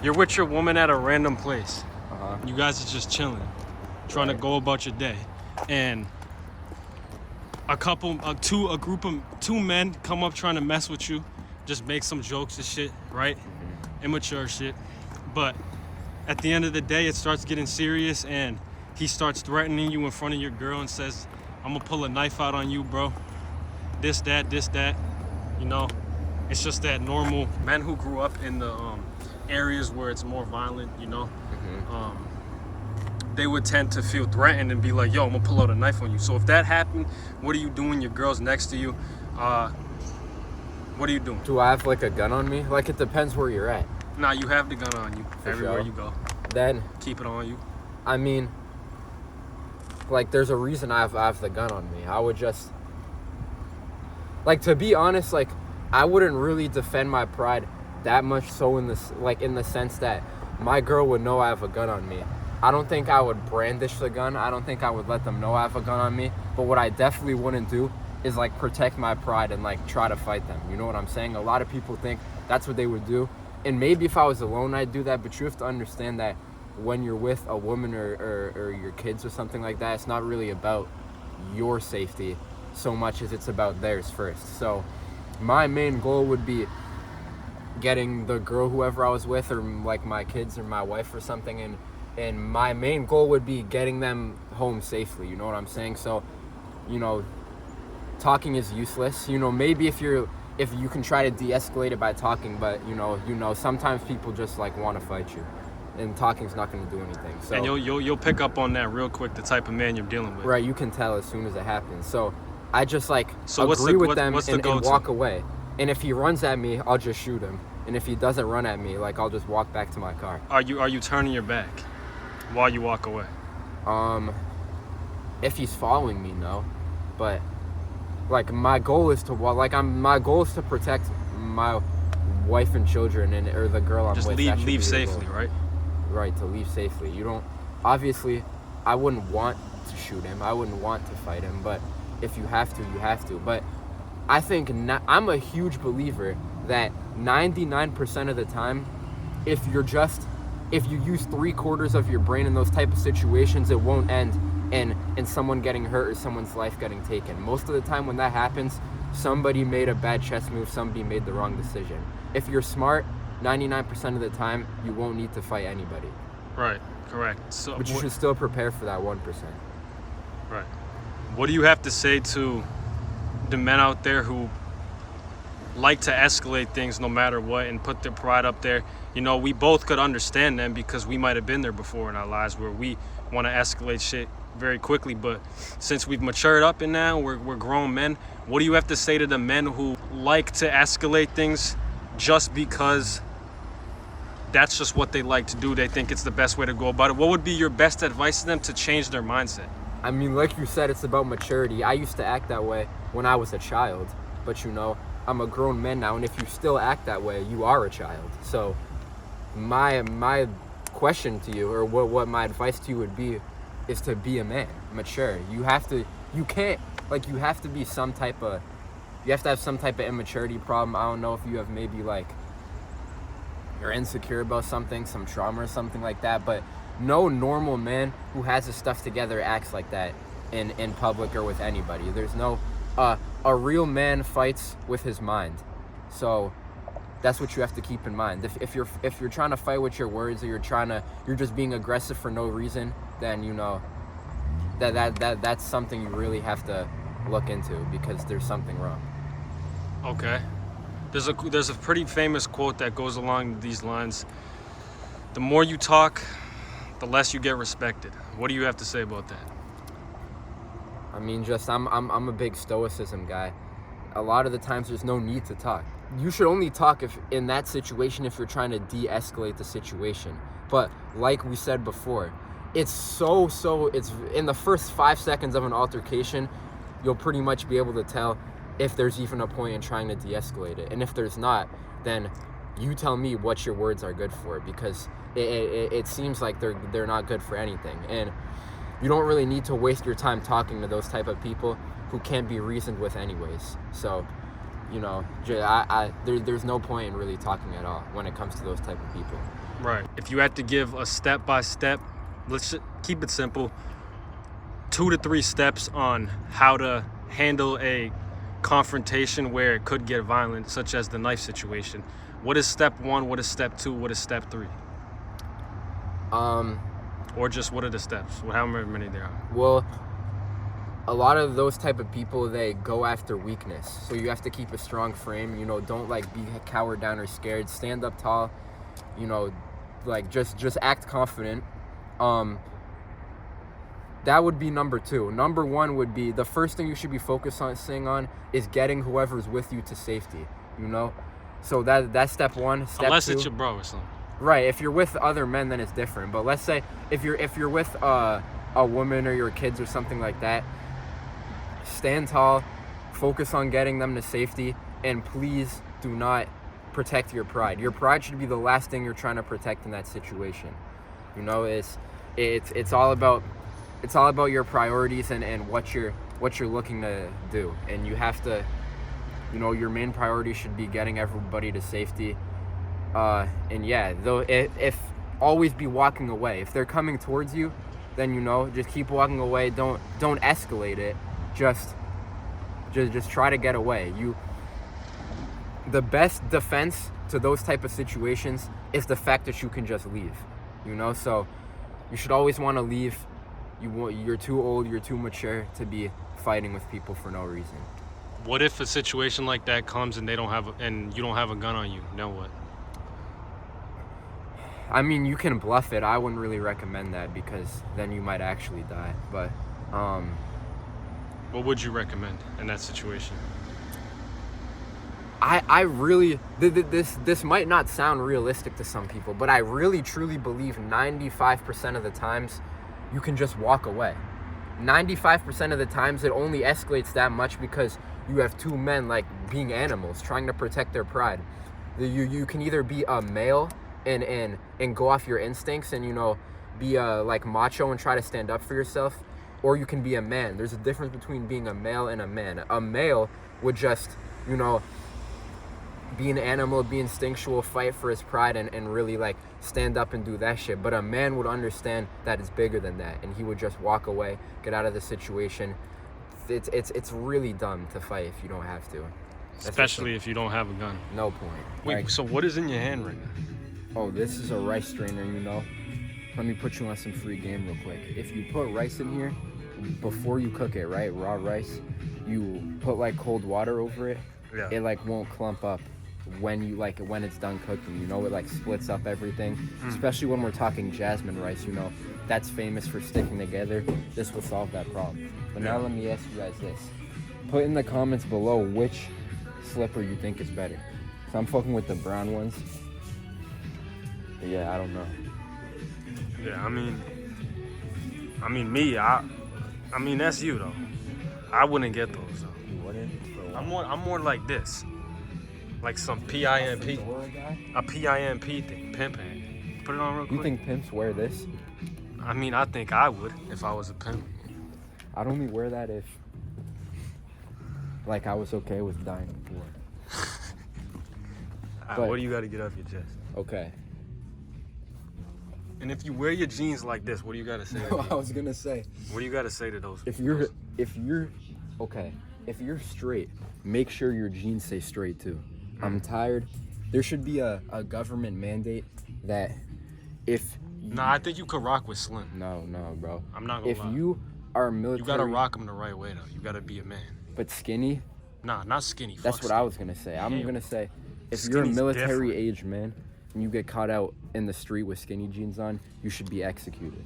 You're with your woman at a random place. Uh-huh. You guys are just chilling, trying to go about your day, and a group of two men come up trying to mess with you, just make some jokes and shit, right? Immature shit. But at the end of the day, it starts getting serious, and he starts threatening you in front of your girl and says, "I'm gonna pull a knife out on you, bro. This, that." You know, it's just that normal men who grew up in the areas where it's more violent, you know, they would tend to feel threatened and be like, "Yo, I'm gonna pull out a knife on you." So if that happened, what are you doing? Your girl's next to you. What are you doing? Do I have like a gun on me? Like, it depends where you're at. Nah, you have the gun on you everywhere sure. you go. Then, Keep it on you. I mean, like, there's a reason I have the gun on me. I would just, like, to be honest, like, I wouldn't really defend my pride that much so in this, like, in the sense that my girl would know I have a gun on me. I don't think I would brandish the gun. I don't think I would let them know I have a gun on me. But what I definitely wouldn't do is, like, protect my pride and, like, try to fight them. You know what I'm saying? A lot of people think that's what they would do. And maybe if I was alone, I'd do that. But you have to understand that when you're with a woman or your kids or something like that, it's not really about your safety so much as it's about theirs first. So my main goal would be getting the girl, whoever I was with, or like my kids or my wife or something, and my main goal would be getting them home safely. You know what I'm saying? So, you know, talking is useless. You know, maybe if you can try to de-escalate it by talking, but you know, sometimes people just like want to fight you, and talking's not going to do anything. So, and you'll pick up on that real quick, the type of man you're dealing with. Right, you can tell as soon as it happens. So I just like agree with them and walk to? away. And if he runs at me, I'll just shoot him. And if he doesn't run at me, like, I'll just walk back to my car. Are you turning your back while you walk away? If he's following me, no. But like my goal is to protect my wife and children or the girl I'm just with. Leave safely, right? Right, to leave safely. You don't, obviously, I wouldn't want to shoot him. I wouldn't want to fight him. But if you have to, you have to. But I think I'm a huge believer that 99% of the time, if you use 3/4 of your brain in those type of situations, it won't end in someone getting hurt or someone's life getting taken. Most of the time when that happens, somebody made a bad chess move, somebody made the wrong decision. If you're smart, 99% of the time, you won't need to fight anybody. Right, correct. So, but you should still prepare for that 1%. Right. What do you have to say to the men out there who like to escalate things no matter what and put their pride up there? You know, we both could understand them because we might have been there before in our lives where we want to escalate shit very quickly. But since we've matured up and now we're grown men, what do you have to say to the men who like to escalate things just because that's just what they like to do? They think it's the best way to go about it. What would be your best advice to them to change their mindset? I mean, like you said, it's about maturity. I used to act that way when I was a child, but you know, I'm a grown man now, and if you still act that way, you are a child. So my question to you, or what my advice to you would be, is to be a man, mature. You have to be some type of, you have to have some type of immaturity problem. I don't know if you have maybe like, you're insecure about something, some trauma or something like that, but no normal man who has his stuff together acts like that in public or with anybody. There's no, a real man fights with his mind. So that's what you have to keep in mind. If you're trying to fight with your words, or you're just being aggressive for no reason, then you know that's something you really have to look into, because there's something wrong. Okay. There's a pretty famous quote that goes along these lines: the more you talk, the less you get respected. What do you have to say about that? I mean, just I'm a big stoicism guy. A lot of the times there's no need to talk. You should only talk if in that situation if you're trying to de-escalate the situation. But like we said before, it's in the first 5 seconds of an altercation, you'll pretty much be able to tell if there's even a point in trying to de-escalate it. And if there's not, then you tell me what your words are good for, because it seems like they're not good for anything. And you don't really need to waste your time talking to those type of people who can't be reasoned with anyways. So, you know, there's no point in really talking at all when it comes to those type of people. Right. If you had to give a step by step, keep it simple. 2 to 3 steps on how to handle a confrontation where it could get violent, such as the knife situation. What is step 1? What is step 2? What is step 3? Or just what are the steps? However many there are. Well, a lot of those type of people, they go after weakness. So you have to keep a strong frame. You know, don't like be cowered down or scared. Stand up tall. You know, like just act confident. That would be number 2. Number 1 would be the first thing you should be focusing on is getting whoever's with you to safety. You know, so that's step 1. Step Unless 2, it's your bro or something. right. If you're with other men, then it's different. But let's say if you're with a woman or your kids or something like that, stand tall, focus on getting them to safety, and please do not protect your pride. Your pride should be the last thing you're trying to protect in that situation. You know, it's all about your priorities and what you're looking to do. And you have to, you know, your main priority should be getting everybody to safety. And yeah, though if always be walking away. If they're coming towards you, then, you know, just keep walking away. Don't escalate it. Just try to get away. The best defense to those type of situations is the fact that you can just leave. You know, so you should always want to leave. You're too old, you're too mature to be fighting with people for no reason. What if a situation like that comes and you don't have a gun on you? Then what? I mean, you can bluff it. I wouldn't really recommend that because then you might actually die. But what would you recommend in that situation? I really, this might not sound realistic to some people, but I really truly believe 95% of the times you can just walk away. 95% of the times it only escalates that much because you have 2 men like being animals trying to protect their pride. You can either be a male and go off your instincts and, you know, be like macho and try to stand up for yourself, or you can be a man. There's a difference between being a male and a man. A male would just, you know, be an animal, be instinctual, fight for his pride and really like stand up and do that shit. But a man would understand that it's bigger than that, and he would just walk away, get out of the situation. It's really dumb to fight if you don't have to. Especially if you don't have a gun. No point. Wait, Like, so what is in your hand right now? oh, this is a rice strainer, you know. Let me put you on some free game real quick. If you put rice in here, before you cook it, right, raw rice, you put like cold water over it. Yeah. It like won't clump up when it's done cooking. You know, it like splits up everything. Especially when we're talking jasmine rice, you know, that's famous for sticking together. This will solve that problem. But now let me ask you guys this. Put in the comments below which slipper you think is better. So I'm fucking with the brown ones. But yeah, I don't know. Yeah, I mean me, I mean that's you though. I wouldn't get those though. You wouldn't? I'm more like this. Like some PIMP. A PIMP thing, pimp hand. Put it on real quick. You think pimps wear this? I mean, I think I would if I was a pimp. I'd only wear that if, like, I was okay with dying before. But- What do you got to get off your chest? Okay. And if you wear your jeans like this, what do you got to say? I was gonna say, What do you got to say to those? if you're straight, make sure your jeans stay straight too. I'm tired. There should be a government mandate that if Nah, I think you could rock with slim. no, bro. I'm not gonna If lie. you are military, You gotta rock them the right way though. You gotta be a man. but skinny, Nah, not skinny. that's Fuck what I was gonna say. I'm Hell. gonna say, if you're a Skinny's military different. age man and you get caught out in the street with skinny jeans on, you should be executed.